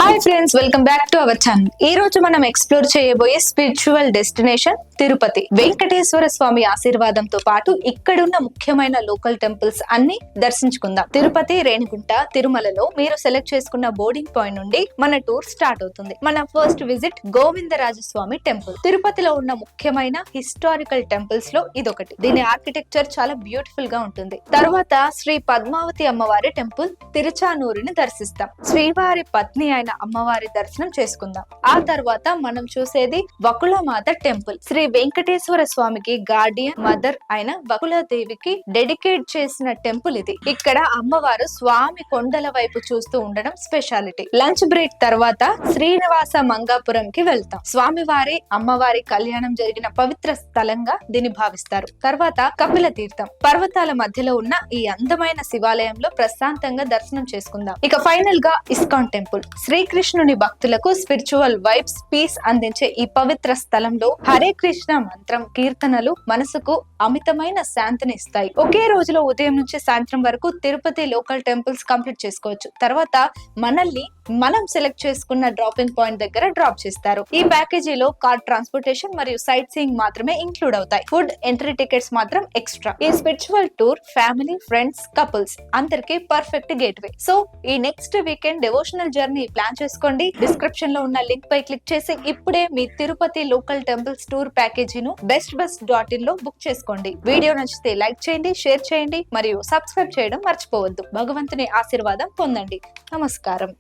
Hi friends, welcome back to our channel. ఈ రోజు మనం ఎక్స్ప్లోర్ చేయబోయే స్పిరిచువల్ డెస్టినేషన్ తిరుపతి. వెంకటేశ్వర స్వామి ఆశీర్వాదంతో పాటు ఇక్కడున్న ముఖ్యమైన లోకల్ టెంపుల్స్ అన్ని దర్శించుకుందాం. తిరుపతి, రేణిగుంట, తిరుమలలో మీరు సెలెక్ట్ చేసుకున్న బోర్డింగ్ పాయింట్ నుండి మన టూర్ స్టార్ట్ అవుతుంది. మన ఫస్ట్ విజిట్ గోవిందరాజస్వామి టెంపుల్. తిరుపతిలో ఉన్న ముఖ్యమైన హిస్టారికల్ టెంపుల్స్ లో ఇదొకటి. దీని ఆర్కిటెక్చర్ చాలా బ్యూటిఫుల్ గా ఉంటుంది. తర్వాత శ్రీ పద్మావతి అమ్మవారి టెంపుల్ తిరుచానూరుని దర్శిస్తాం. శ్రీవారి పత్ని అయిన అమ్మవారి దర్శనం చేసుకుందాం. ఆ తర్వాత మనం చూసేది వకుళమాత టెంపుల్. శ్రీ వెంకటేశ్వర స్వామికి గార్డియన్ మదర్ అయిన వకుళదేవికి డెడికేట్ చేసిన టెంపుల్ ఇది. ఇక్కడ అమ్మవారు స్వామి కొండల వైపు చూస్తూ ఉండడం స్పెషాలిటీ. లంచ్ బ్రేక్ తర్వాత శ్రీనివాస మంగాపురం కి వెళ్తాం. స్వామివారి అమ్మవారి కళ్యాణం జరిగిన పవిత్ర స్థలంగా దీన్ని భావిస్తారు. తర్వాత కపిల తీర్థం. పర్వతాల మధ్యలో ఉన్న ఈ అందమైన శివాలయంలో ప్రశాంతంగా దర్శనం చేసుకుందాం. ఇక ఫైనల్ గా ఇస్కాన్ టెంపుల్. శ్రీకృష్ణుని భక్తులకు స్పిరిచువల్ వైబ్స్, పీస్ అందించే ఈ పవిత్ర స్థలంలో హరే కృష్ణ మంత్రం, కీర్తనలు మనసుకు అమితమైన శాంతిని ఇస్తాయి. ఒకే రోజులో ఉదయం నుంచి సాయంత్రం వరకు తిరుపతి లోకల్ టెంపుల్స్ కంప్లీట్ చేసుకోవచ్చు. తర్వాత మనల్ని మనం సెలెక్ట్ చేసుకున్న డ్రాపింగ్ పాయింట్ దగ్గర డ్రాప్ చేస్తారు. ఈ ప్యాకేజీలో కార్ ట్రాన్స్పోర్టేషన్ మరియు సైట్ సీయింగ్ మాత్రమే ఇంక్లూడ్ అవుతాయి. ఫుడ్, ఎంట్రీ టికెట్స్ మాత్రం ఎక్స్ట్రా. ఈ spiritual tour family, friends, couples అందరికి పర్ఫెక్ట్ గేట్వే. సో ఈ next weekend devotional journey plan చేసుకోండి. డిస్క్రిప్షన్ లో ఉన్న లింక్ పై క్లిక్ చేసి ఇప్పుడే మీ తిరుపతి లోకల్ టెంపుల్స్ టూర్ ప్యాకేజీను bestbus.in లో బుక్ చేసుకోండి. వీడియో నచ్చితే లైక్ చేయండి, షేర్ చేయండి మరియు సబ్స్క్రైబ్ చేయడం మర్చిపోవద్దు. భగవంతుని ఆశీర్వాదం పొందండి. నమస్కారం.